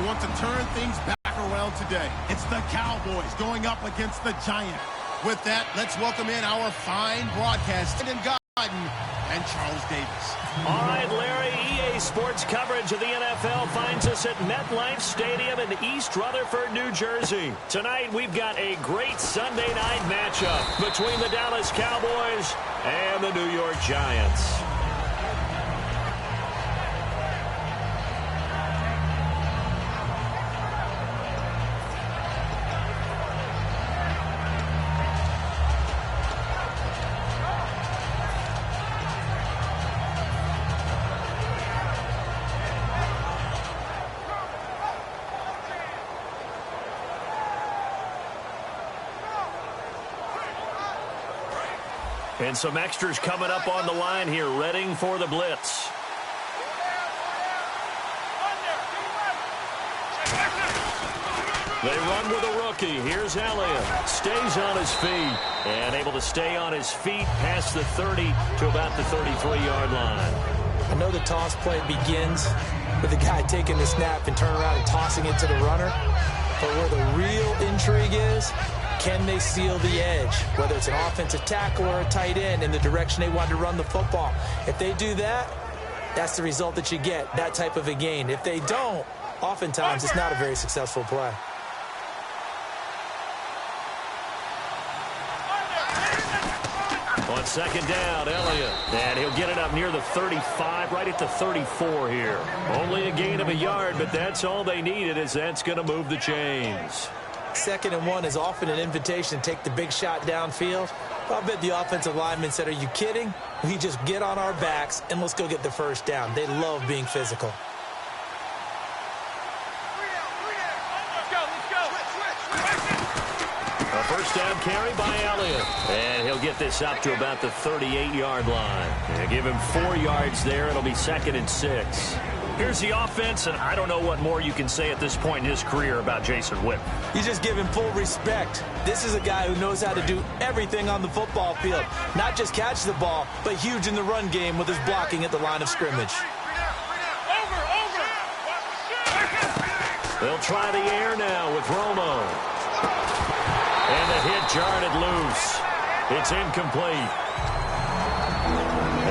want to turn things back around today. It's the Cowboys going up against the Giants. With that, let's welcome in our fine broadcast and Godden and Charles Davis. All right, Larry, EA Sports coverage of the NFL finds us at MetLife Stadium in East Rutherford, New Jersey. Tonight, we've got a great Sunday night matchup between the Dallas Cowboys and the New York Giants. And some extras coming up on the line here, readying for the blitz. They run with a rookie. Here's Elliott. Stays on his feet. And able to stay on his feet past the 30 to about the 33-yard line. I know the toss play begins with the guy taking the snap and turning around and tossing it to the runner. But where the real intrigue is, can they seal the edge, whether it's an offensive tackle or a tight end, in the direction they want to run the football? If they do that, that's the result that you get, that type of a gain. If they don't, oftentimes it's not a very successful play. On second down, Elliott. And he'll get it up near the 35, right at the 34 here. Only a gain of a yard, but that's all they needed, as that's going to move the chains. 2nd and 1 is often an invitation to take the big shot downfield. I bet the offensive lineman said, are you kidding? We just get on our backs and let's go get the first down. They love being physical. A first down carry by Elliott. And he'll get this up to about the 38-yard line. And give him 4 yards there. It'll be 2nd and 6. Here's the offense, and I don't know what more you can say at this point in his career about Jason Witten. You just give him full respect. This is a guy who knows how to do everything on the football field. Not just catch the ball, but huge in the run game with his blocking at the line of scrimmage. They'll try the air now with Romo. And the hit jarred it loose. It's incomplete.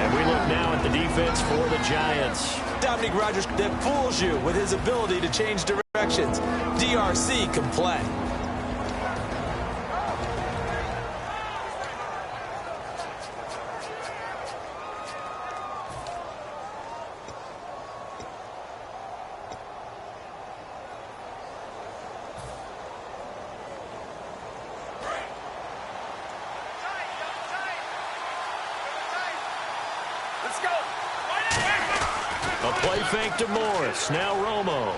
And we look now at the defense for the Giants. Dominique Rodgers that fools you with his ability to change directions. DRC can play. A play fake to Morris. Now Romo.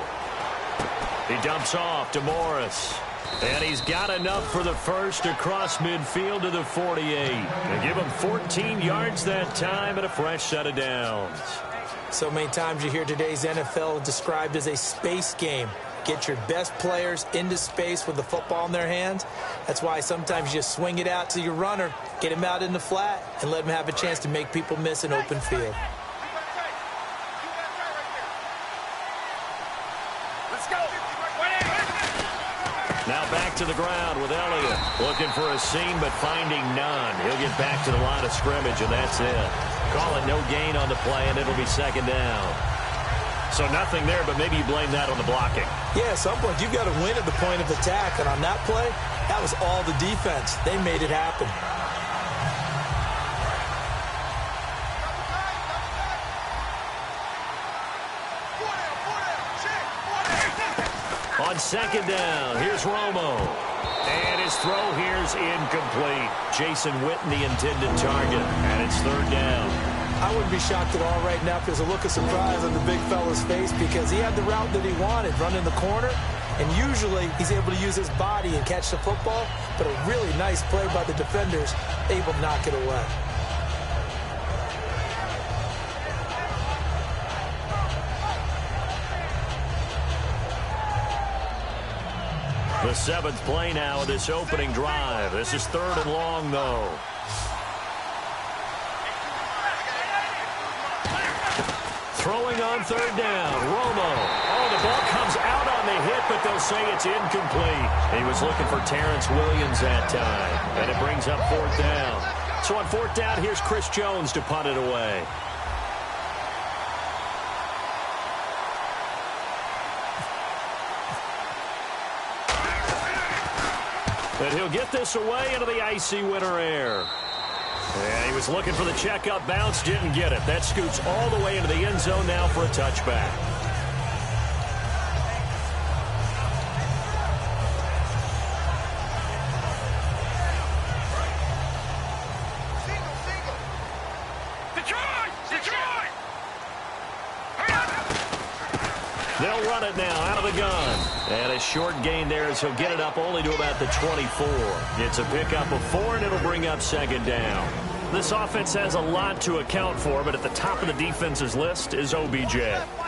He dumps off to Morris. And he's got enough for the first across midfield to the 48. They give him 14 yards that time and a fresh set of downs. So many times you hear today's NFL described as a space game. Get your best players into space with the football in their hands. That's why sometimes you just swing it out to your runner, get him out in the flat, and let him have a chance to make people miss an open field. Now back to the ground with Elliott. Looking for a seam, but finding none. He'll get back to the line of scrimmage, and that's it. Call it no gain on the play, and it'll be 2nd down. So nothing there, but maybe you blame that on the blocking. Yeah, at some point, you've got to win at the point of attack. And on that play, that was all the defense. They made it happen. On 2nd down, here's Romo. And his throw here's incomplete. Jason Witten, the intended target. And it's 3rd down. I wouldn't be shocked at all right now if there's a look of surprise on the big fella's face, because he had the route that he wanted, running the corner. And usually he's able to use his body and catch the football. But a really nice play by the defenders, able to knock it away. The 7th play now of this opening drive. This is 3rd and long, though. Throwing on 3rd down. Romo. Oh, the ball comes out on the but they'll say it's incomplete. He was looking for Terrence Williams that time, and it brings up 4th down. So on 4th down, here's Chris Jones to punt it away. And he'll get this away into the icy winter air. Yeah, he was looking for the checkup bounce, didn't get it. That scoots all the way into the end zone now for a touchback. They'll run it now out of the gun. And a short gain there as he'll get it up only to about the 24. It's a pickup of 4, and it'll bring up 2nd down. This offense has a lot to account for, but at the top of the defense's list is OBJ.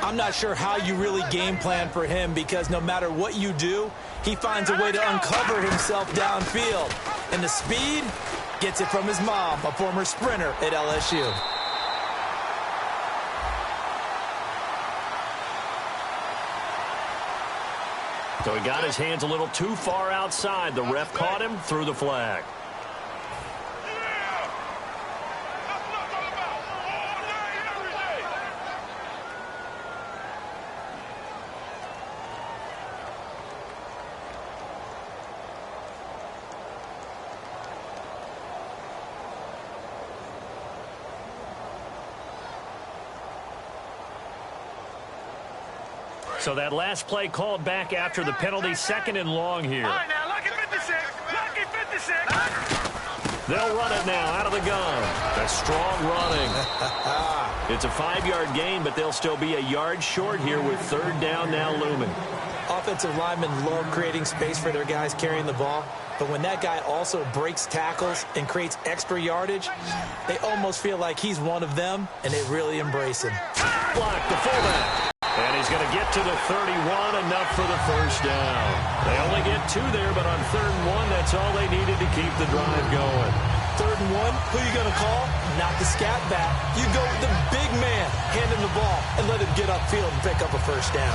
I'm not sure how you really game plan for him, because no matter what you do, he finds a way to uncover himself downfield. And the speed gets it from his mom, a former sprinter at LSU. So he got his hands a little too far outside. The ref caught him, threw the flag. So that last play called back after the penalty, 2nd and long here. All right, now, lucky 56. Lucky 56. They'll run it now out of the gun. That's strong running. It's a 5-yard gain, but they'll still be a yard short here with 3rd down now looming. Offensive linemen love creating space for their guys carrying the ball, but when that guy also breaks tackles and creates extra yardage, they almost feel like he's one of them, and they really embrace him. Block the fullback. And he's going to get to the 31, enough for the 1st down. They only get 2 there, but on 3rd and 1, that's all they needed to keep the drive going. 3rd and 1, who you going to call? Not the scat back. You go with the big man, hand him the ball, and let him get upfield and pick up a 1st down.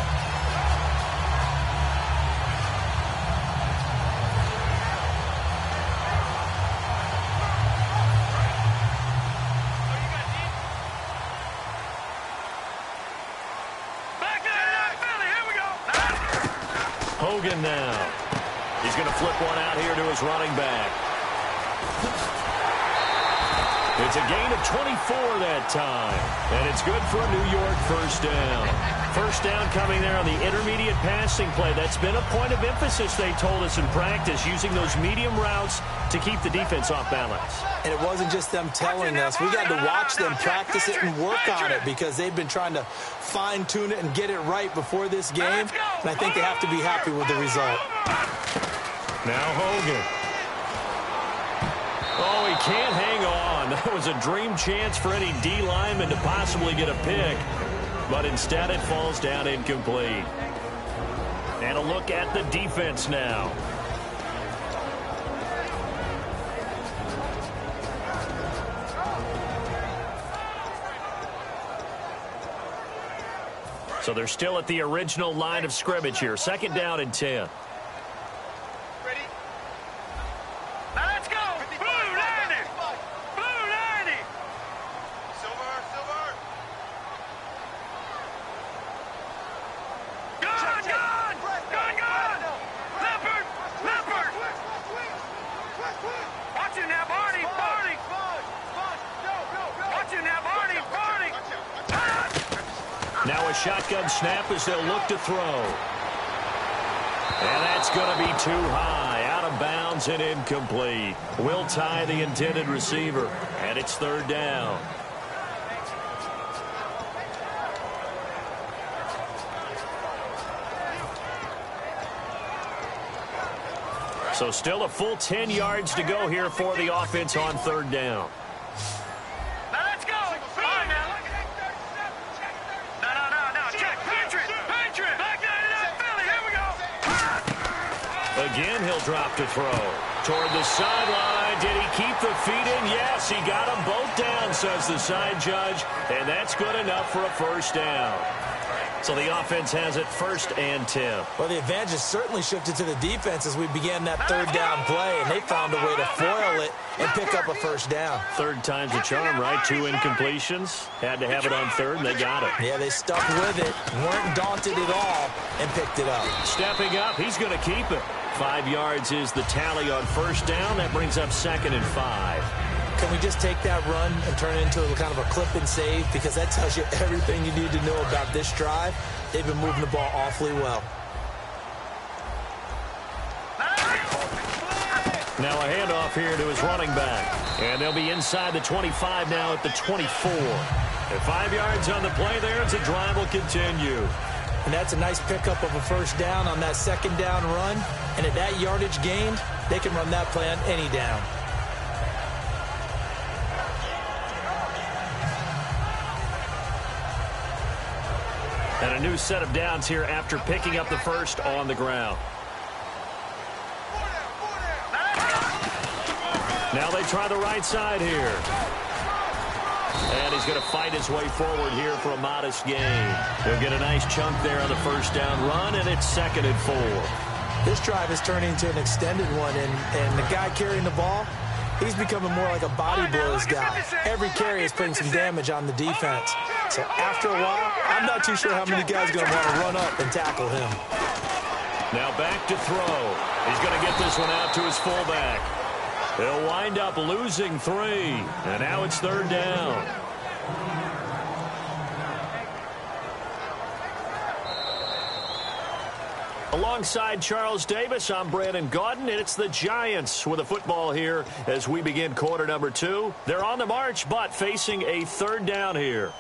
Hogan now. He's going to flip one out here to his running back. It's a gain of 24 that time. And it's good for a New York 1st down. 1st down coming there on the intermediate passing play. That's been a point of emphasis, they told us in practice, using those medium routes to keep the defense off balance. And it wasn't just them telling us. We got to watch them practice it and work on it, because they've been trying to fine-tune it and get it right before this game. And I think they have to be happy with the result. Now Hogan. Oh, he can't hang on. That was a dream chance for any D lineman to possibly get a pick. But instead it falls down incomplete. And a look at the defense now. So they're still at the original line of scrimmage here. 2nd down and 10. Ready? Now let's go. Blue 90. Blue 90. Silver. Gun. Leopard. Watch it now, Barney. Watch it now, Barney. Now a shotgun snap as they'll look to throw. And that's going to be too high, out of bounds and incomplete. Will tie the intended receiver, and it's 3rd down. So still a full 10 yards to go here for the offense on 3rd down. Now let's go. Fine now. No. Check. Patriot. Back 99 Philly. Here we go. Again, he'll drop to throw. Toward the sideline. Did he keep the feet in? Yes, he got them both down, says the side judge. And that's good enough for a 1st down. So the offense has it 1st and 10. Well, the advantage has certainly shifted to the defense as we began that 3rd down play, and they found a way to foil it and pick up a 1st down. 3rd time's a charm, right? 2 incompletions. Had to have it on 3rd, and they got it. Yeah, they stuck with it, weren't daunted at all, and picked it up. Stepping up, he's going to keep it. 5 yards is the tally on 1st down. That brings up 2nd and 5. Can we just take that run and turn it into a kind of a clip and save? Because that tells you everything you need to know about this drive. They've been moving the ball awfully well. Now a handoff here to his running back. And they'll be inside the 25 now at the 24. And 5 yards on the play there as the drive will continue. And that's a nice pickup of a 1st down on that 2nd down run. And at that yardage gained, they can run that play on any down. And a new set of downs here after picking up the 1st on the ground. Now they try the right side here. And he's going to fight his way forward here for a modest gain. He'll get a nice chunk there on the 1st down run, and it's 2nd and 4. This drive is turning into an extended one, and the guy carrying the ball, he's becoming more like a body blows guy. Every carry is putting some damage on the defense. So after a while, I'm not too sure how many guys are going to want to run up and tackle him. Now back to throw. He's going to get this one out to his fullback. They'll wind up losing 3. And now it's 3rd down. Alongside Charles Davis, I'm Brandon Gaudin, and it's the Giants with the football here as we begin quarter number 2. They're on the march, but facing a 3rd down here.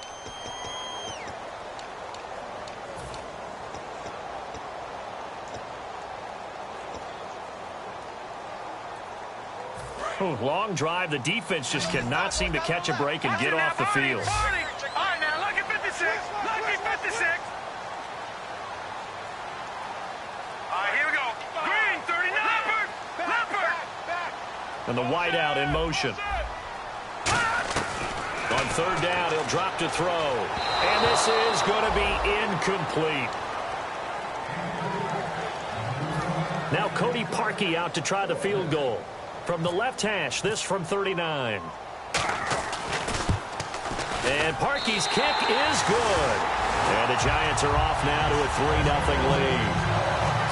Long drive. The defense just cannot seem to catch a break and get off the field. All right, now, lucky 56. Lucky 56. All right, here we go. Green, 39. Leopard. And the wideout in motion. On 3rd down, he'll drop to throw. And this is going to be incomplete. Now Cody Parkey out to try the field goal. From the left hash, this from 39. And Parkey's kick is good. And the Giants are off now to a 3-0 lead.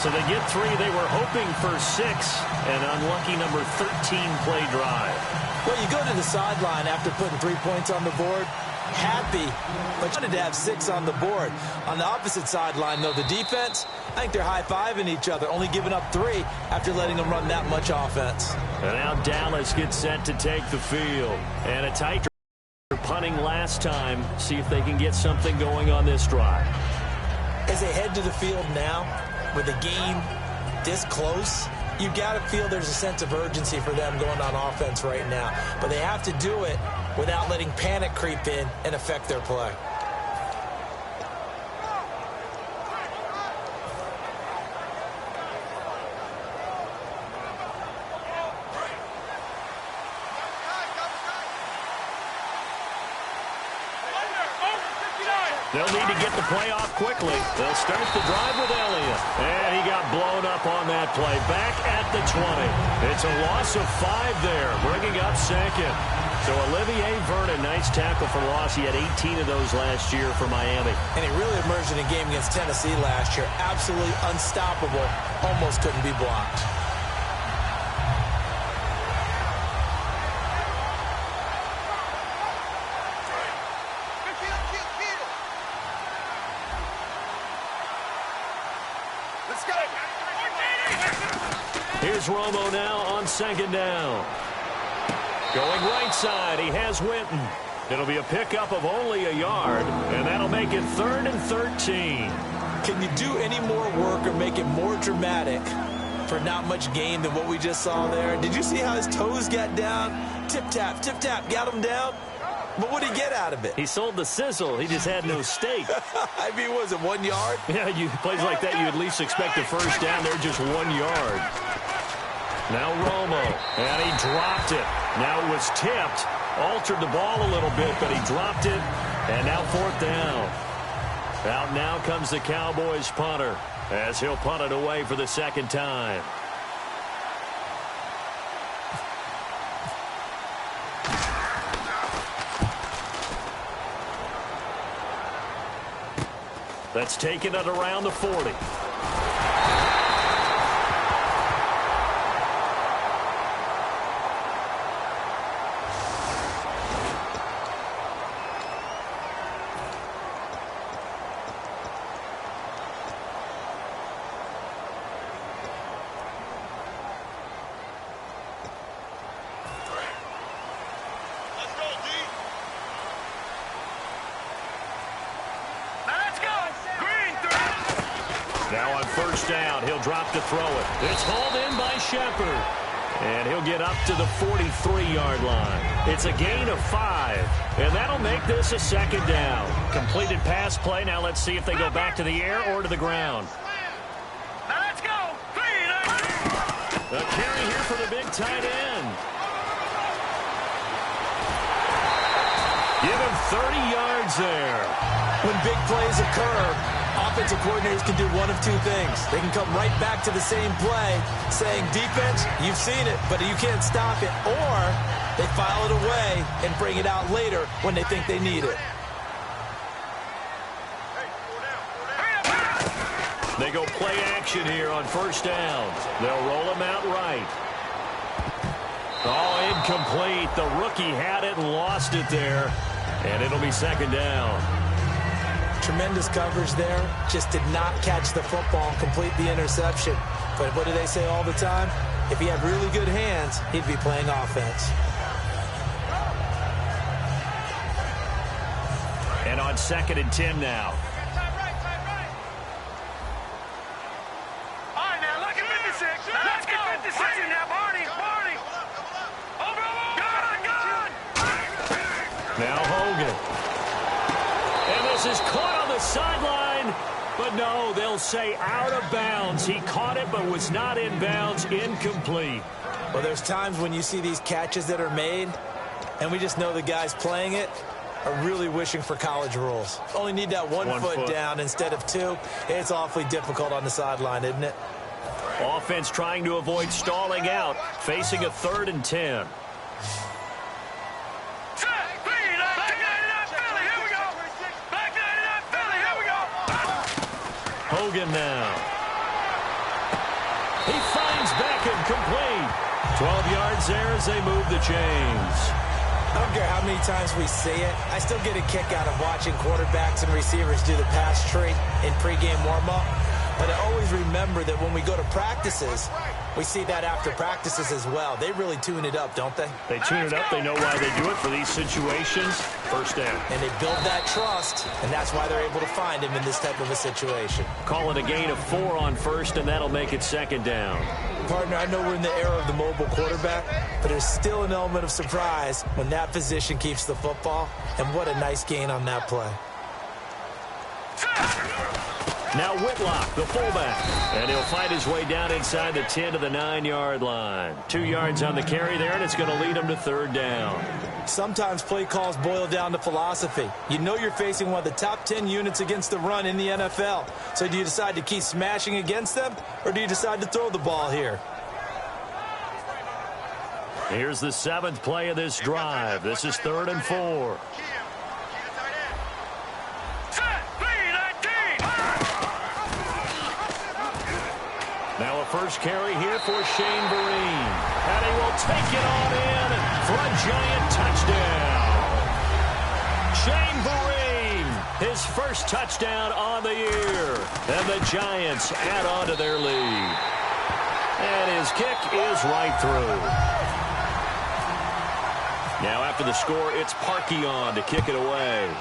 So they get 3. They were hoping for 6. An unlucky number 13 play drive. Well, you go to the sideline after putting 3 points on the board, happy, but you wanted to have 6 on the board. On the opposite sideline, though, the defense, I think they're high-fiving each other, only giving up 3 after letting them run that much offense. And now Dallas gets set to take the field. And a tight punting last time. See if they can get something going on this drive. As they head to the field now, with the game this close, you got to feel there's a sense of urgency for them going on offense right now. But they have to do it without letting panic creep in and affect their play. They'll need to get the play off quickly. They'll start the drive with Elliott. And he got blown up on that play. Back at the 20. It's a loss of 5 there, bringing up 2nd. So Olivier Vernon, nice tackle for loss. He had 18 of those last year for Miami. And he really emerged in a game against Tennessee last year. Absolutely unstoppable. Almost couldn't be blocked. Here's Romo now on 2nd down. Going right side, he has Winton. It'll be a pickup of only a yard, and that'll make it 3rd and 13. Can you do any more work or make it more dramatic for not much gain than what we just saw there? Did you see how his toes got down? Tip-tap, got him down. But what did he get out of it? He sold the sizzle. He just had no steak. I mean, was it 1 yard? Yeah, plays like that, you at least expect a first down. They're just 1 yard. Now Romo, and he dropped it. Now it was tipped. Altered the ball a little bit, but he dropped it. And now 4th down. Out now comes the Cowboys punter as he'll punt it away for the second time. That's taken it around the 40. Now on first down, he'll drop to throw it. It's hauled in by Shepard. And he'll get up to the 43-yard line. It's a gain of 5. And that'll make this a second down. Completed pass play. Now let's see if they go back to the air or to the ground. Now let's go. A carry here for the big tight end. Give him 30 yards there. When big plays occur, offensive coordinators can do one of two things. They can come right back to the same play saying, defense, you've seen it, but you can't stop it. Or they file it away and bring it out later when they think they need it. They go play action here on first downs. They'll roll him out right. Oh, incomplete. The rookie had it and lost it there. And it'll be second down. Tremendous coverage there. Just did not catch the football and complete the interception. But what do they say all the time? If he had really good hands, he'd be playing offense. And on 2nd and 10 now. All right, now look at 56. Let's get 56 in now, Barney. Over. Good. Now Hogan. And this is caught on the sideline. But no, they'll say out of bounds. He caught it but was not in bounds. Incomplete. Well, there's times when you see these catches that are made, and we just know the guys playing it are really wishing for college rules. Only need that one foot down instead of 2. It's awfully difficult on the sideline, isn't it? Offense trying to avoid stalling out, facing a 3rd and 10. Hogan now. He finds Beckham complete. 12 yards there as they move the chains. I don't care how many times we see it. I still get a kick out of watching quarterbacks and receivers do the pass tree in pregame warm-up. But I always remember that when we go to practices, we see that after practices as well. They really tune it up, don't they? They tune it up. They know why they do it for these situations. First down. And they build that trust, and that's why they're able to find him in this type of a situation. Call it a gain of 4 on first, and that'll make it second down. Partner, I know we're in the era of the mobile quarterback, but there's still an element of surprise when that position keeps the football, and what a nice gain on that play. Now Whitlock, the fullback, and he'll find his way down inside the 10 to the 9-yard line. 2 yards on the carry there, and it's going to lead him to 3rd down. Sometimes play calls boil down to philosophy. You know you're facing one of the top 10 units against the run in the NFL. So do you decide to keep smashing against them, or do you decide to throw the ball here? Here's the 7th play of this drive. This is 3rd and 4. Now a first carry here for Shane Vereen. And he will take it on in for a giant touchdown. Shane Vereen, his first touchdown on the year. And the Giants add on to their lead. And his kick is right through. Now after the score, it's Parkey on to kick it away.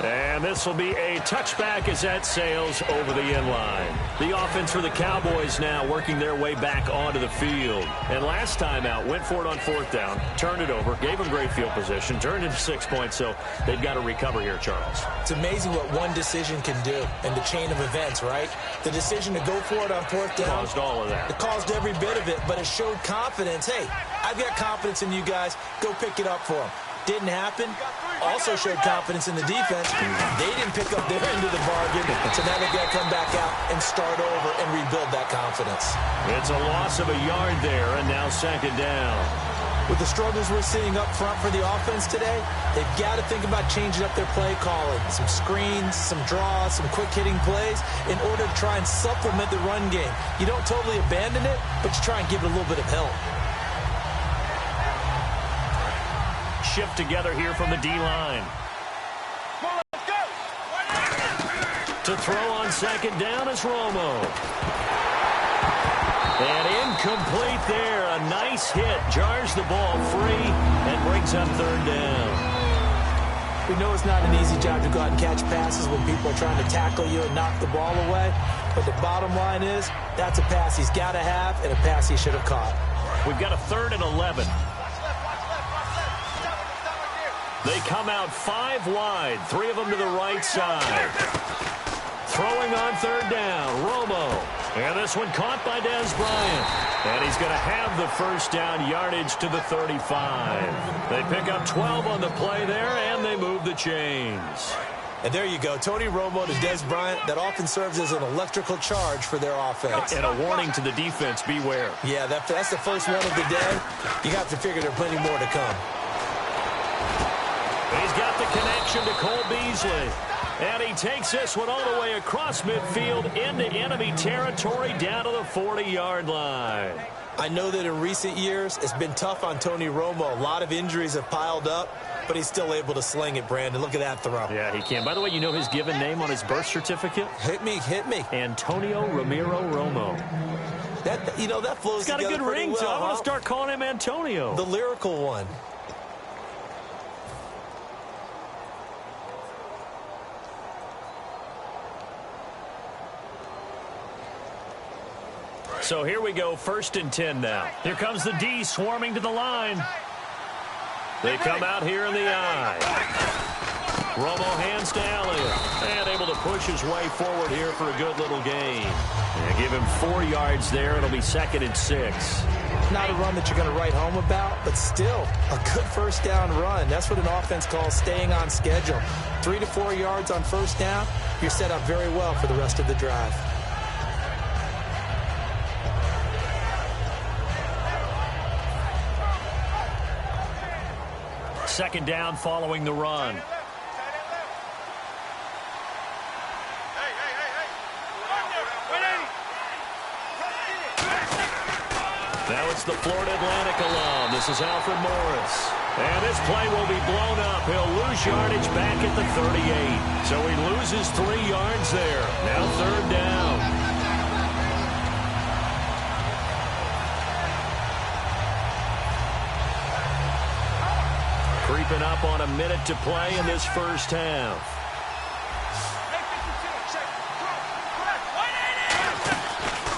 And this will be a touchback as that sails over the end line. The offense for the Cowboys now working their way back onto the field. And last time out, went for it on 4th down, turned it over, gave them great field position, turned into 6 points, so they've got to recover here, Charles. It's amazing what one decision can do in the chain of events, right? The decision to go for it on 4th down. Caused all of that. It caused every bit of it, but it showed confidence. Hey, I've got confidence in you guys. Go pick it up for them. didn't happen. Also showed confidence in the defense. They didn't pick up their end of the bargain, so now they've got to come back out and start over and rebuild that confidence. It's a loss of a yard there, and now second down. With the struggles we're seeing up front for the offense today, they've got to think about changing up their play calling. Some screens, some draws, some quick-hitting plays in order to try and supplement the run game. You don't totally abandon it, but you try and give it a little bit of help. Shift together here from the D-line. To throw on second down is Romo. And incomplete there. A nice hit. Jars the ball free and brings up third down. We know it's not an easy job to go out and catch passes when people are trying to tackle you and knock the ball away. But the bottom line is, that's a pass he's got to have and a pass he should have caught. We've got a 3rd and 11. They come out 5 wide, 3 of them to the right side. Throwing on third down, Romo. And this one caught by Dez Bryant. And he's going to have the first down yardage to the 35. They pick up 12 on the play there, and they move the chains. And there you go, Tony Romo to Dez Bryant. That often serves as an electrical charge for their offense. And a warning to the defense, beware. Yeah, that's the first one of the day. You have to figure there are plenty more to come. He's got the connection to Cole Beasley. And he takes this one all the way across midfield into enemy territory down to the 40-yard line. I know that in recent years, it's been tough on Tony Romo. A lot of injuries have piled up, but he's still able to sling it, Brandon. Look at that throw. Yeah, he can. By the way, you know his given name on his birth certificate? Hit me. Antonio Ramiro Romo. That flows together. He's got a good ring, well, so I want to start calling him Antonio. The lyrical one. So here we go, 1st and 10 now. Here comes the D swarming to the line. They come out here in the I. Romo hands to Elliott. And able to push his way forward here for a good little gain. And give him 4 yards there. It'll be 2nd and 6. Not a run that you're going to write home about, but still a good first down run. That's what an offense calls staying on schedule. 3 to 4 yards on first down. You're set up very well for the rest of the drive. Second down following the run. Now it's the Florida Atlantic alum. This is Alfred Morris. And this play will be blown up. He'll lose yardage back at the 38. So he loses 3 yards there. Now third down. Creeping up on a minute to play in this first half.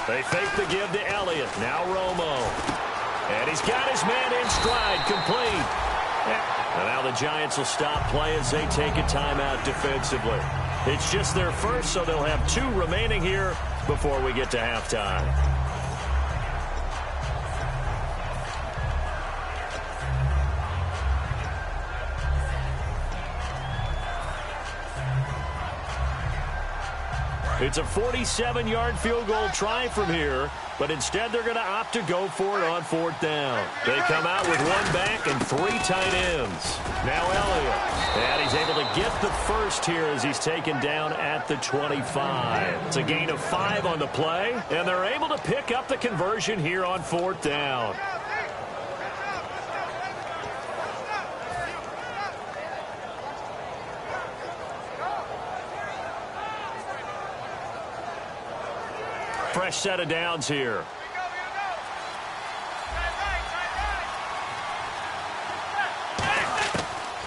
They fake the give to Elliott. Now Romo. And he's got his man in stride, complete. And now the Giants will stop play as they take a timeout defensively. It's just their first, so they'll have 2 remaining here before we get to halftime. It's a 47-yard field goal try from here, but instead they're going to opt to go for it on 4th down. They come out with 1 back and 3 tight ends. Now Elliott. And he's able to get the first here as he's taken down at the 25. It's a gain of 5 on the play, and they're able to pick up the conversion here on 4th down. Fresh set of downs here.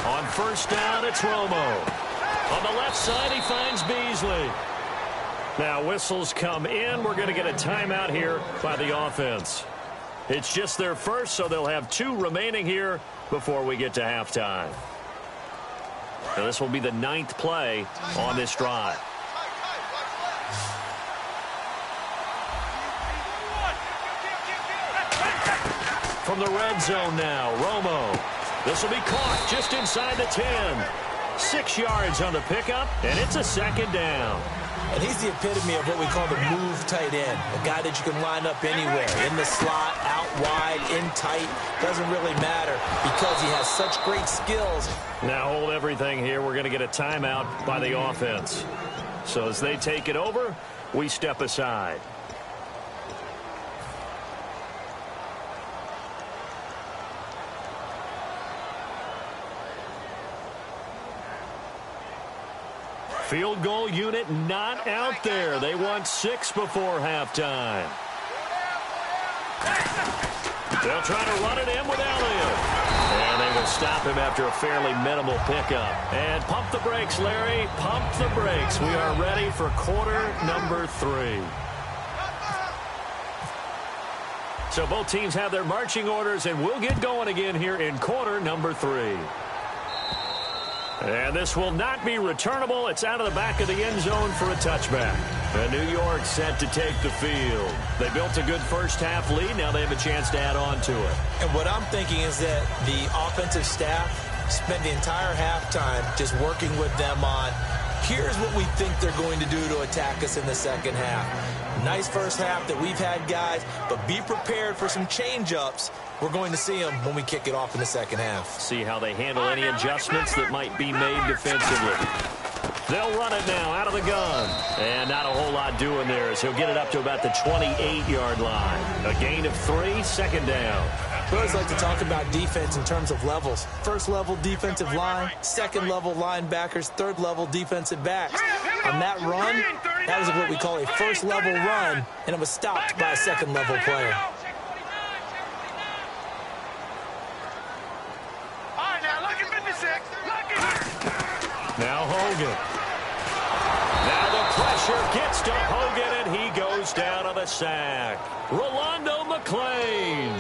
On 1st down, it's Romo. On the left side, he finds Beasley. Now whistles come in. We're going to get a timeout here by the offense. It's just their first, so they'll have 2 remaining here before we get to halftime. Now this will be the 9th play on this drive. From the red zone now, Romo. This will be caught just inside the 10. 6 yards on the pickup, and it's a second down. And he's the epitome of what we call the move tight end, a guy that you can line up anywhere, in the slot, out wide, in tight, doesn't really matter because he has such great skills. Now hold everything here. We're going to get a timeout by the offense. So as they take it over, we step aside. Field goal unit not out there. They want 6 before halftime. They'll try to run it in with Elliott. And they will stop him after a fairly minimal pickup. And pump the brakes, Larry. Pump the brakes. We are ready for quarter number 3. So both teams have their marching orders, and we'll get going again here in quarter number 3. And this will not be returnable. It's out of the back of the end zone for a touchback. And New York set to take the field. They built a good first-half lead. Now they have a chance to add on to it. And what I'm thinking is that the offensive staff spent the entire halftime just working with them on, here's what we think they're going to do to attack us in the second half. Nice first half that we've had, guys, but be prepared for some change-ups. We're going to see them when we kick it off in the second half. See how they handle any adjustments that might be made defensively. They'll run it now out of the gun. And not a whole lot doing there as he'll get it up to about the 28-yard line. A gain of 3, second down. We always like to talk about defense in terms of levels. First-level defensive line, second-level linebackers, third-level defensive backs. On that run, that was what we call a first-level run, and it was stopped by a second-level player. Now Hogan. Now the pressure gets to Hogan, and he goes down on the sack. Rolando McClain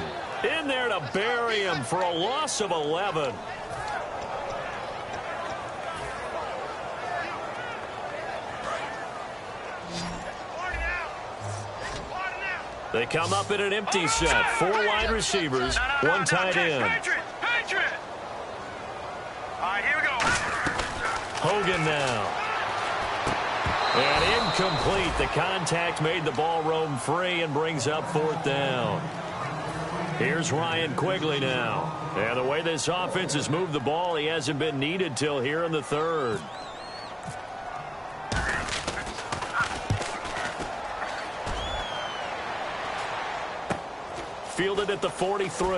in there to bury him for a loss of 11. They come up in an empty set. 4 wide receivers, 1 tight end. All right, here we go. Hogan now. And incomplete. The contact made the ball roam free and brings up 4th down. Here's Ryan Quigley now. And the way this offense has moved the ball, he hasn't been needed till here in the 3rd. Fielded at the 43.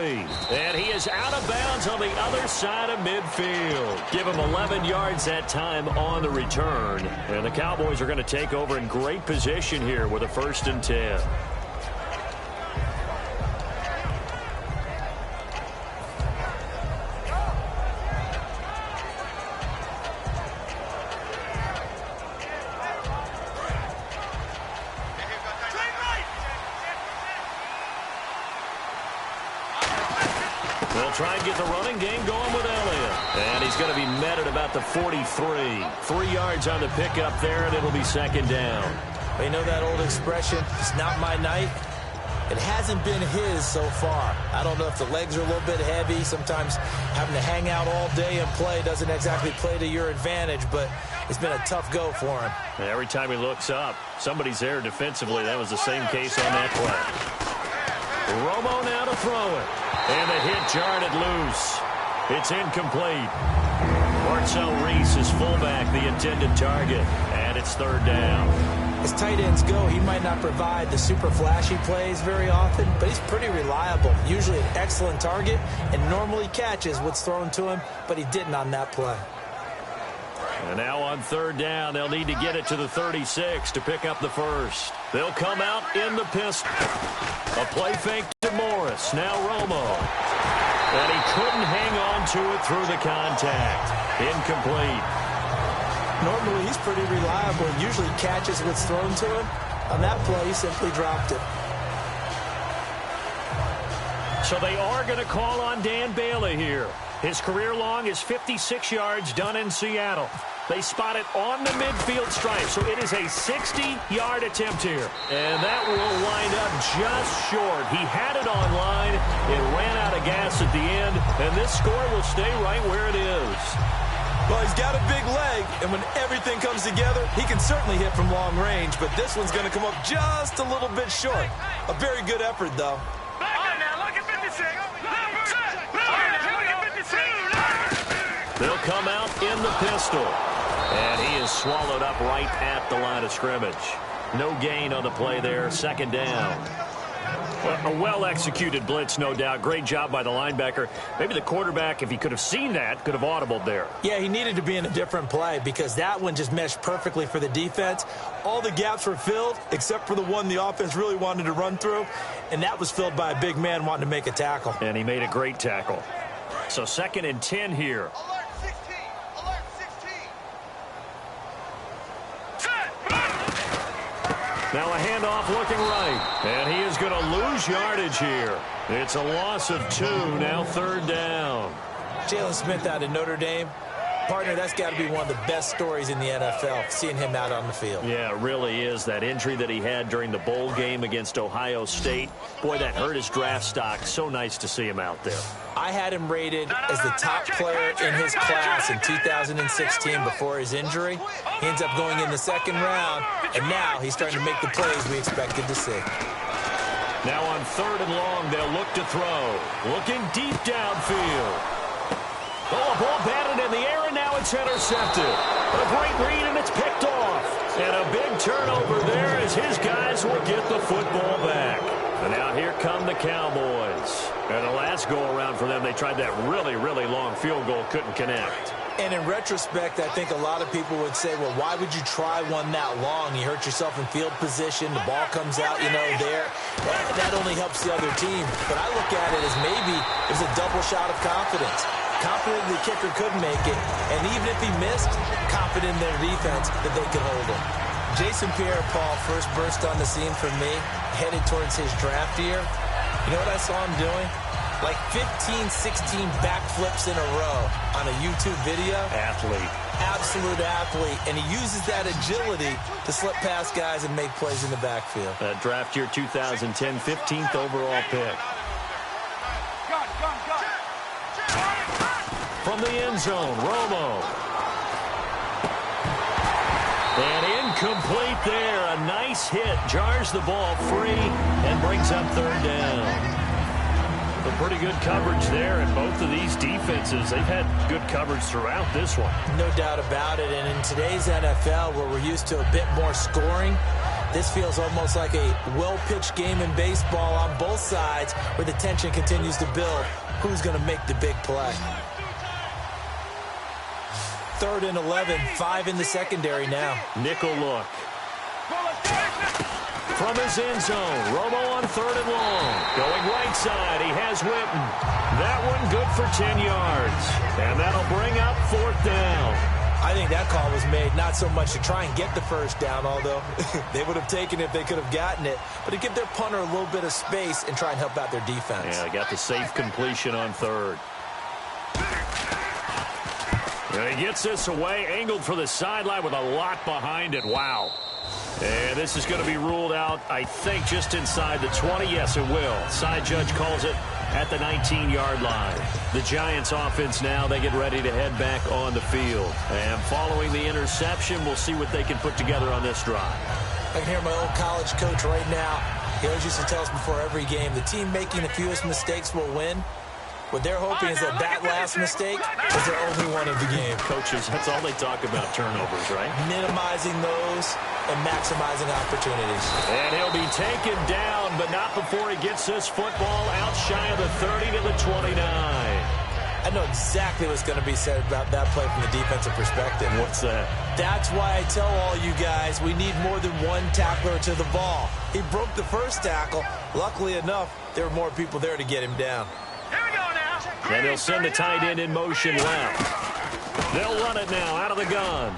And he is out of bounds on the other side of midfield. Give him 11 yards that time on the return. And the Cowboys are going to take over in great position here with a 1st and 10. They'll try and get the running game going with Elliott. And he's going to be met at about the 43. 3 yards on the pickup there, and it'll be 2nd down. Well, you know that old expression, it's not my night? It hasn't been his so far. I don't know if the legs are a little bit heavy. Sometimes having to hang out all day and play doesn't exactly play to your advantage, but it's been a tough go for him. And every time he looks up, somebody's there defensively. That was the same case on that play. Romo now to throw it. And the hit jarred it loose. It's incomplete. Marcel Reese is fullback, the intended target. And it's 3rd down. As tight ends go, he might not provide the super flashy plays very often, but he's pretty reliable. Usually an excellent target and normally catches what's thrown to him, but he didn't on that play. And now on 3rd down, they'll need to get it to the 36 to pick up the 1st. They'll come out in the pistol. A play fake to Morris. Now Romo. And he couldn't hang on to it through the contact. Incomplete. Normally, he's pretty reliable and usually catches what's thrown to him. On that play, he simply dropped it. So they are going to call on Dan Bailey here. His career long is 56 yards done in Seattle. They spot it on the midfield stripe, so it is a 60-yard attempt here. And that will wind up just short. He had it on line. It ran out of gas at the end, and this score will stay right where it is. Well, he's got a big leg, and when everything comes together, he can certainly hit from long range, but this one's going to come up just a little bit short. A very good effort, though. They'll come out in the pistol, and he is swallowed up right at the line of scrimmage. No gain on the play there, second down. Well, a well-executed blitz, no doubt. Great job by the linebacker. Maybe the quarterback, if he could have seen that, could have audibled there. Yeah, he needed to be in a different play because that one just meshed perfectly for the defense. All the gaps were filled except for the one the offense really wanted to run through, and that was filled by a big man wanting to make a tackle. And he made a great tackle. So 2nd and 10 here. Now a handoff looking right, and he is going to lose yardage here. It's a loss of 2, now 3rd down. Jalen Smith out of Notre Dame. Partner, that's got to be one of the best stories in the NFL, seeing him out on the field. Yeah, it really is. That injury that he had during the bowl game against Ohio State, boy, that hurt his draft stock. So nice to see him out there. I had him rated as the top player in his class in 2016 before his injury. He ends up going in the 2nd round, and now he's starting to make the plays we expected to see. Now on 3rd and long, they'll look to throw. Looking deep downfield. Oh, a ball batted in the air, and now it's intercepted. A great read, and it's picked off. And a big turnover there as his guys will get the football back. And now here come the Cowboys. And the last go-around for them, they tried that really, really long field goal, couldn't connect. And in retrospect, I think a lot of people would say, well, why would you try one that long? You hurt yourself in field position. The ball comes out, there. That only helps the other team. But I look at it as maybe it was a double shot of confidence. Confident the kicker could make it, and even if he missed, confident in their defense that they could hold him. Jason Pierre-Paul first burst on the scene for me, headed towards his draft year. You know what I saw him doing? Like 15, 16 backflips in a row on a YouTube video. Athlete. Absolute athlete, and he uses that agility to slip past guys and make plays in the backfield. Draft year 2010, 15th overall pick. From the end zone, Romo. And incomplete there. A nice hit. Jars the ball free and brings up 3rd down. A pretty good coverage there, and both of these defenses, they've had good coverage throughout this one. No doubt about it. And in today's NFL, where we're used to a bit more scoring, this feels almost like a well-pitched game in baseball on both sides where the tension continues to build. Who's going to make the big play? 3rd and 11, 5 in the secondary now. Nickel look. From his end zone, Romo on 3rd and long. Going right side, he has Witten. That one good for 10 yards. And that'll bring up 4th down. I think that call was made not so much to try and get the first down, although they would have taken it if they could have gotten it, but to give their punter a little bit of space and try and help out their defense. Yeah, got the safe completion on 3rd. And he gets this away, angled for the sideline with a lot behind it. Wow. And this is going to be ruled out, I think, just inside the 20. Yes, it will. Side judge calls it at the 19-yard line. The Giants offense now, they get ready to head back on the field. And following the interception, we'll see what they can put together on this drive. I can hear my old college coach right now. He always used to tell us before every game, the team making the fewest mistakes will win. What they're hoping is that last mistake is their only one of the game. Coaches, that's all they talk about, turnovers, right? Minimizing those and maximizing opportunities. And he'll be taken down, but not before he gets this football out shy of the 30 to the 29. I know exactly what's going to be said about that play from the defensive perspective. What's that? That's why I tell all you guys we need more than one tackler to the ball. He broke the first tackle. Luckily enough, there were more people there to get him down. And they'll send the tight end in motion left. They'll run it now out of the gun.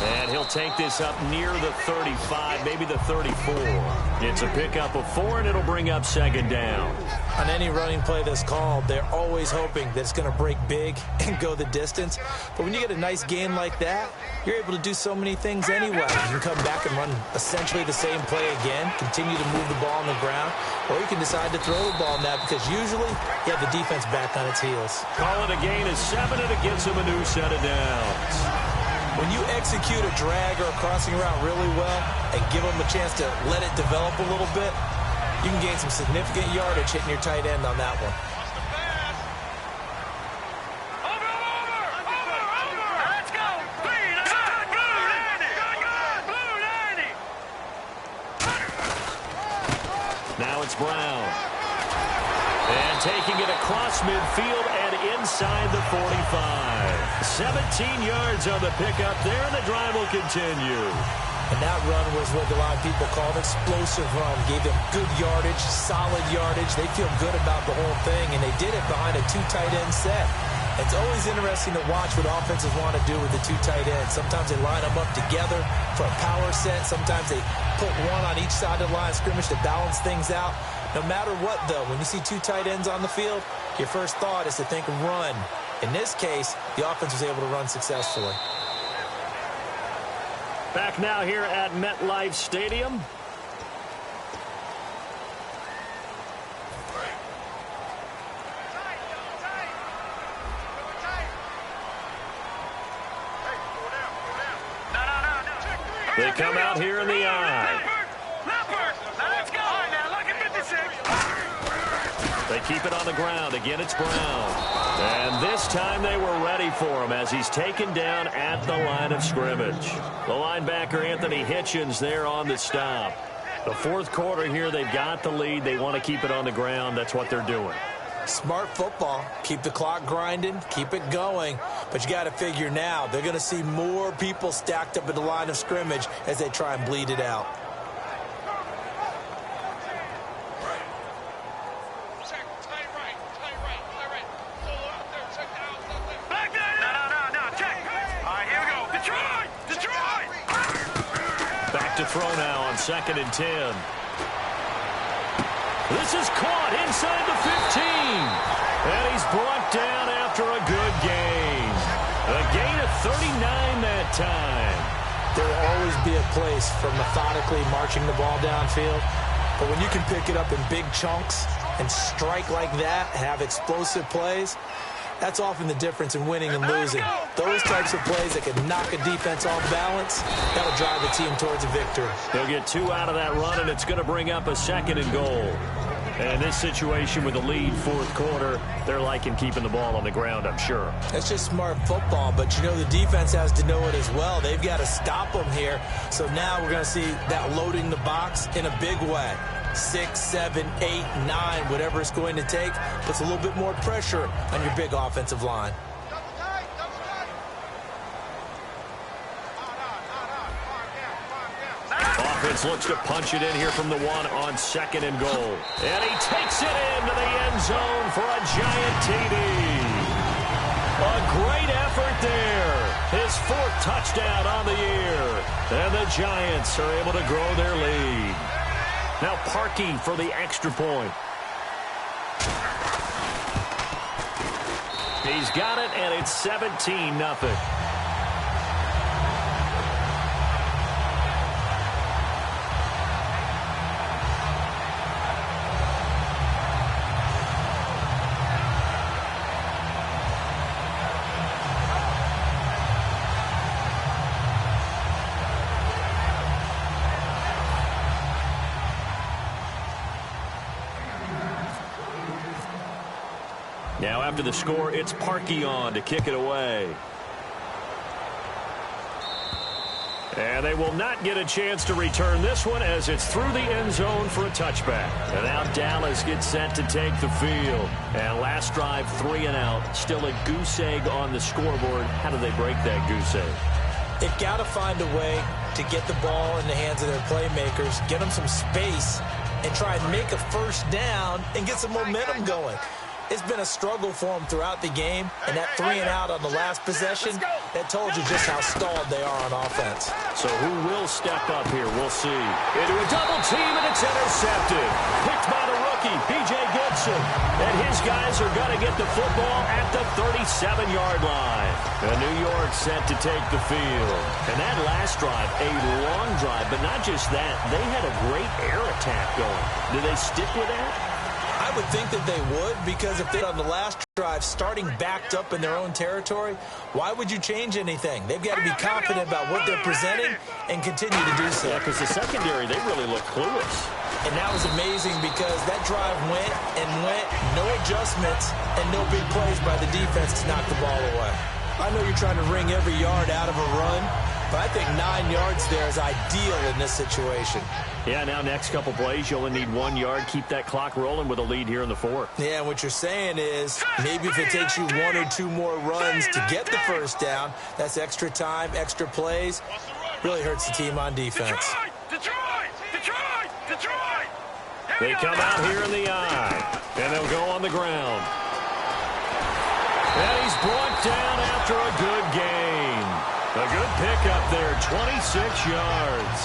And he'll take this up near the 35, maybe the 34. It's a pickup of 4, and it'll bring up second down. On any running play that's called, they're always hoping that it's going to break big and go the distance. But when you get a nice game like that, you're able to do so many things anyway. You can come back and run essentially the same play again, continue to move the ball on the ground, or you can decide to throw the ball now because usually you have the defense back on its heels. Call it a gain of 7, and it gives him a new set of downs. When you execute a drag or a crossing route really well and give them a chance to let it develop a little bit, you can gain some significant yardage hitting your tight end on that one. Let's go. Now it's Brown. And taking it across midfield and inside the 45. 17 yards on the pickup there, and the drive will continue. And that run was what a lot of people call an explosive run. Gave them good yardage, solid yardage. They feel good about the whole thing, and they did it behind a 2 tight end set. It's always interesting to watch what offenses want to do with the 2 tight ends. Sometimes they line them up together for a power set. Sometimes they put one on each side of the line of scrimmage to balance things out. No matter what, though, when you see 2 tight ends on the field, your first thought is to think run. In this case, the offense was able to run successfully. Back now here at MetLife Stadium. They come out here in the eye. Let's go. All right, now look at 56. They keep it on the ground. Again, it's Brown. And this time they were ready for him as he's taken down at the line of scrimmage. The linebacker, Anthony Hitchens, there on the stop. The fourth quarter here, they've got the lead. They want to keep it on the ground. That's what they're doing. Smart football. Keep the clock grinding. Keep it going. But you got to figure now, they're going to see more people stacked up at the line of scrimmage as they try and bleed it out. Back to throw now on 2nd and 10. This is caught inside the 15. And he's brought down after a good gain. A gain of 39 that time. There will always be a place for methodically marching the ball downfield. But when you can pick it up in big chunks and strike like that, have explosive plays, that's often the difference in winning and losing. Those types of plays that can knock a defense off balance, that'll drive the team towards a victory. They'll get 2 out of that run, and it's going to bring up a 2nd and goal. And this situation with the lead, fourth quarter, they're liking keeping the ball on the ground, I'm sure. That's just smart football, but you know the defense has to know it as well. They've got to stop them here. So now we're going to see that loading the box in a big way. 6, 7, 8, 9, whatever it's going to take, puts a little bit more pressure on your big offensive line. Offense looks to punch it in here from the 1 on 2nd and goal. And he takes it into the end zone for a giant TD. A great effort there. His 4th touchdown on the year. And the Giants are able to grow their lead. Now Parkey for the extra point. He's got it, and it's 17-0. Now after the score, it's Parkey on to kick it away. And they will not get a chance to return this one as it's through the end zone for a touchback. And now Dallas gets set to take the field. And last drive, 3 and out. Still a goose egg on the scoreboard. How do they break that goose egg? They've got to find a way to get the ball in the hands of their playmakers, get them some space, and try and make a first down and get some momentum going. It's been a struggle for them throughout the game, and that 3 and out on the last possession, That told you just how stalled they are on offense. So who will step up here? We'll see. Into a double team, and it's intercepted. Picked by the rookie, P.J. Gibson. And his guys are going to get the football at the 37-yard line. And New York set to take the field. And that last drive, a long drive, but not just that. They had a great air attack going. Do they stick with that? I would think that they would, because if they're on the last drive starting backed up in their own territory, why would you change anything? They've got to be confident about what they're presenting and continue to do so. Yeah, because the secondary, they really look clueless. And that was amazing because that drive went and went, no adjustments, and no big plays by the defense to knock the ball away. I know you're trying to wring every yard out of a run, but I think 9 yards there is ideal in this situation. Yeah, now next couple plays, you only need 1 yard. Keep that clock rolling with a lead here in the fourth. Yeah, what you're saying is maybe if it takes you 1 or 2 more runs to get the first down, that's extra time, extra plays. Really hurts the team on defense. Detroit! They come out here in the eye, and they'll go on the ground. And he's brought down after a good gain. A good pickup there, 26 yards.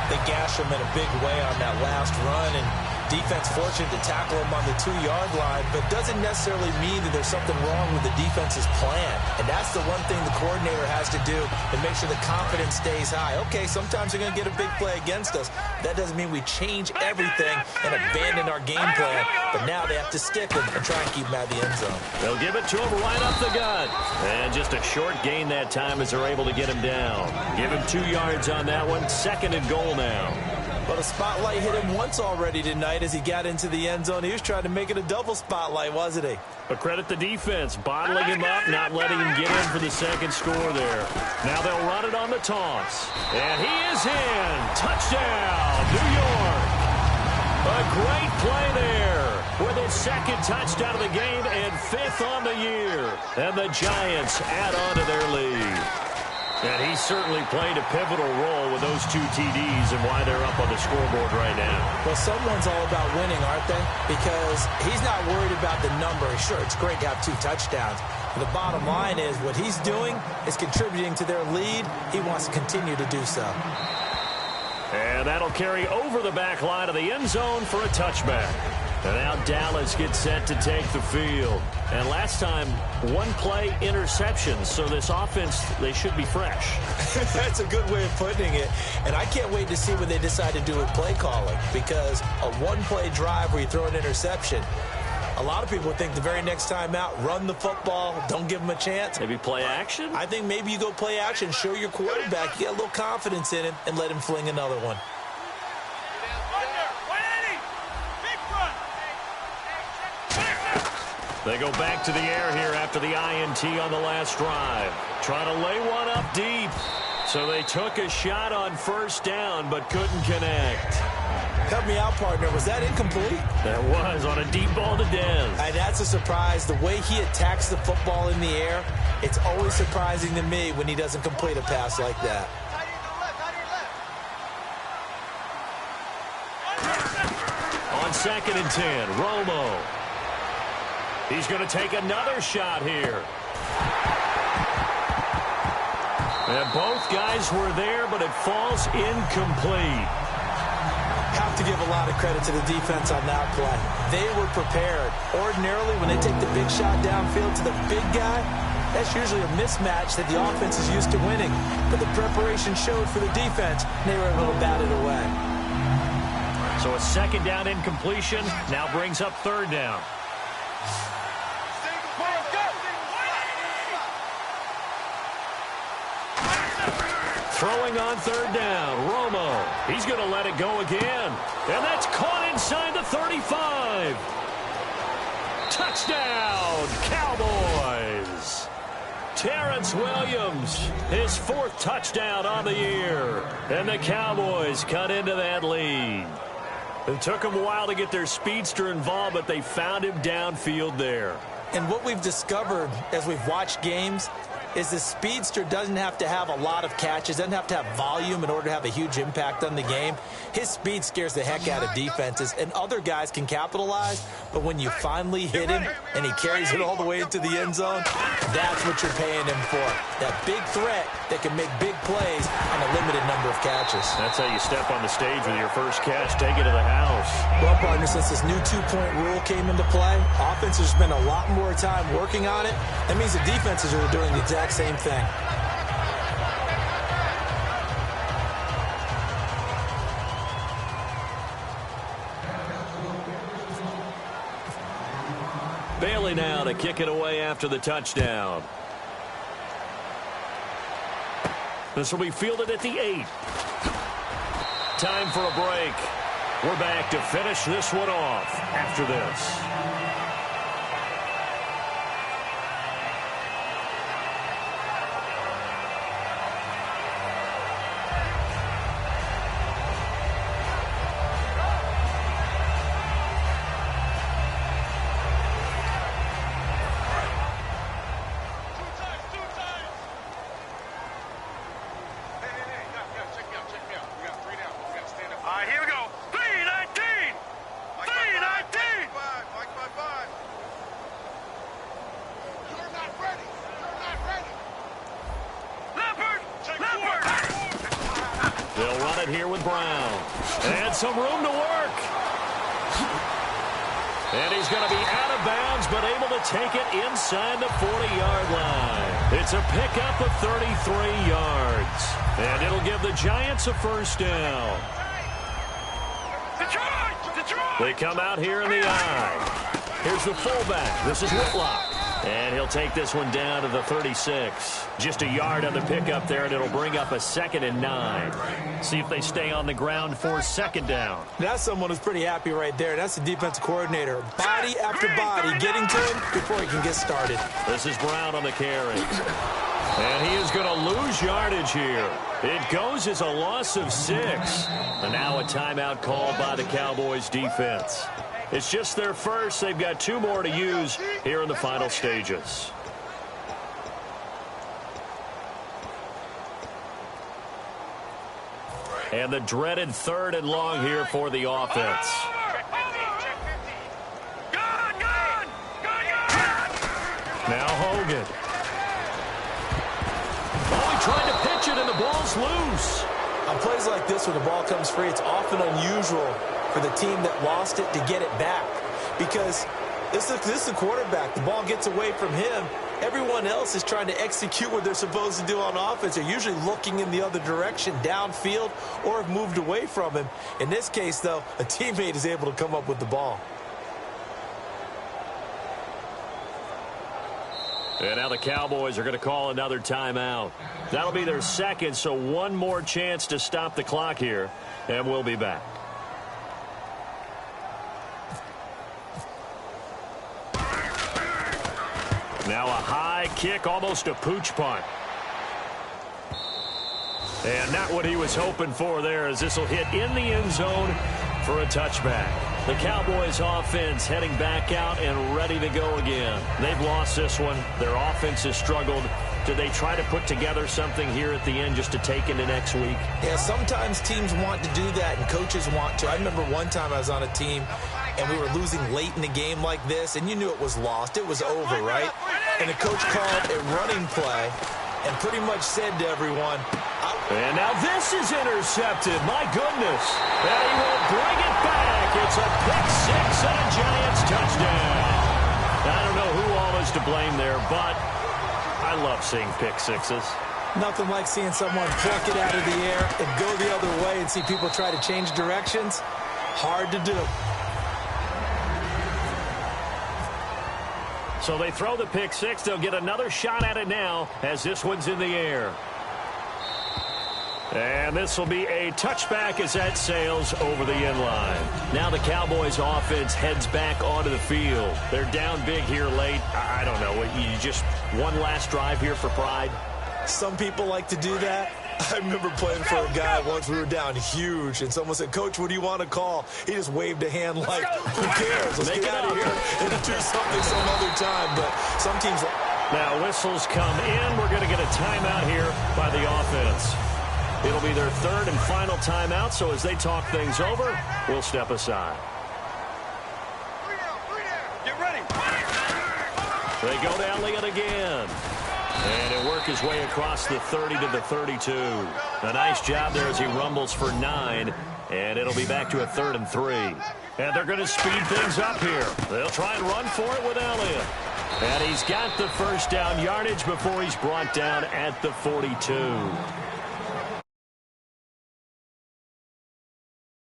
They gashed him in a big way on that last run, and defense fortunate to tackle him on the 2-yard line, but doesn't necessarily mean that there's something wrong with the defense's plan. And that's the one thing the coordinator has to do to make sure the confidence stays high. Okay, sometimes they're going to get a big play against us. That doesn't mean we change everything and abandon our game plan, but now they have to stick him and try and keep him out of the end zone. They'll give it to him right up the gut. And just a short gain that time as they're able to get him down. Give him 2 yards on that one. 2nd and goal now. Well, the spotlight hit him once already tonight as he got into the end zone. He was trying to make it a double spotlight, wasn't he? But credit the defense, bottling him up, not letting him get in for the second score there. Now they'll run it on the toss. And he is in. Touchdown, New York. A great play there with his 2nd touchdown of the game and 5th on the year. And the Giants add on to their lead. And he certainly played a pivotal role with those 2 TDs and why they're up on the scoreboard right now. Well, someone's all about winning, aren't they? Because he's not worried about the number. Sure, it's great to have 2 touchdowns. But the bottom line is what he's doing is contributing to their lead. He wants to continue to do so. And that'll carry over the back line of the end zone for a touchback. And now Dallas gets set to take the field. And last time, 1 play interception. So this offense, they should be fresh. That's a good way of putting it. And I can't wait to see what they decide to do with play calling. Because a 1-play drive where you throw an interception, a lot of people think the very next time out, run the football, don't give them a chance. Maybe play action? I think maybe you go play action, show your quarterback, you get a little confidence in him, and let him fling another one. They go back to the air here after the INT on the last drive. Trying to lay one up deep. So they took a shot on 1st down, but couldn't connect. Help me out, partner. Was that incomplete? That was on a deep ball to Dez. And that's a surprise. The way he attacks the football in the air, it's always surprising to me when he doesn't complete a pass like that. On 2nd and 10, Romo. He's going to take another shot here. And both guys were there, but it falls incomplete. Have to give a lot of credit to the defense on that play. They were prepared. Ordinarily, when they take the big shot downfield to the big guy, that's usually a mismatch that the offense is used to winning. But the preparation showed for the defense, and they were able to bat it away. So a 2nd down incompletion now brings up 3rd down. Throwing on 3rd down, Romo. He's going to let it go again. And that's caught inside the 35. Touchdown, Cowboys. Terrence Williams, his 4th touchdown on the year. And the Cowboys cut into that lead. It took them a while to get their speedster involved, but they found him downfield there. And what we've discovered as we've watched games, is the speedster doesn't have to have a lot of catches, doesn't have to have volume in order to have a huge impact on the game. His speed scares the heck out of defenses, and other guys can capitalize, but when you finally hit him and he carries it all the way into the end zone, that's what you're paying him for. That big threat that can make big plays on a limited number of catches. That's how you step on the stage with your first catch, take it to the house. Well, partner, since this new two-point rule came into play, offenses spend a lot more time working on it. That means the defenses are doing the exact same thing. Bailey now to kick it away after the touchdown. This will be fielded at the 8. Time for a break. We're back to finish this one off after this. They'll run it here with Brown. And some room to work. And he's going to be out of bounds, but able to take it inside the 40-yard line. It's a pickup of 33 yards. And it'll give the Giants a first down. They come out here in the I. Here's the fullback. This is Whitlock. And he'll take this one down to the 36. Just a yard on the pickup there, and it'll bring up a 2nd and 9. See if they stay on the ground for 2nd down. That's someone who's pretty happy right there. That's the defensive coordinator. Body after body getting to him before he can get started. This is Brown on the carry. And he is going to lose yardage here. It goes as a loss of 6. And now a timeout called by the Cowboys defense. It's just their first. They've got 2 more to use here in the final stages. And the dreaded 3rd and long here for the offense. Now Hogan. Oh, he tried to pitch it and the ball's loose. On plays like this where the ball comes free, it's often unusual for the team that lost it to get it back, because this is the quarterback. The ball gets away from him. Everyone else is trying to execute what they're supposed to do on offense. They're usually looking in the other direction, downfield, or have moved away from him. In this case, though, a teammate is able to come up with the ball. And now the Cowboys are going to call another timeout. That'll be their 2nd, so 1 more chance to stop the clock here, and we'll be back. Now a high kick, almost a pooch punt. And not what he was hoping for there, as this will hit in the end zone for a touchback. The Cowboys offense heading back out and ready to go again. They've lost this one. Their offense has struggled. Do they try to put together something here at the end just to take into next week? Yeah, sometimes teams want to do that and coaches want to. I remember one time I was on a team and we were losing late in the game like this, and you knew it was lost. It was over, right? And the coach called a running play and pretty much said to everyone, and now this is intercepted. My goodness. And he will bring it back. It's a pick-6 and a Giants touchdown. I don't know who all is to blame there, but I love seeing pick-6s. Nothing like seeing someone pluck it out of the air and go the other way and see people try to change directions. Hard to do. So they throw the pick-6. They'll get another shot at it now as this one's in the air. And this will be a touchback as that sails over the end line. Now the Cowboys offense heads back onto the field. They're down big here late. I don't know. You just one last drive here for pride? Some people like to do that. I remember playing for a guy once. We were down huge, and someone said, "Coach, what do you want to call?" He just waved a hand like, "Who cares? Let's get out of here and do something some other time." But some teams Now whistles come in. We're going to get a timeout here by the offense. It'll be their third and final timeout, so as they talk things over, we'll step aside. Get ready. They go to Elliott again. And he'll work his way across the 30 to the 32. A nice job there as he rumbles for 9. And it'll be back to a 3rd and 3. And they're going to speed things up here. They'll try and run for it with Elliott. And he's got the first down yardage before he's brought down at the 42.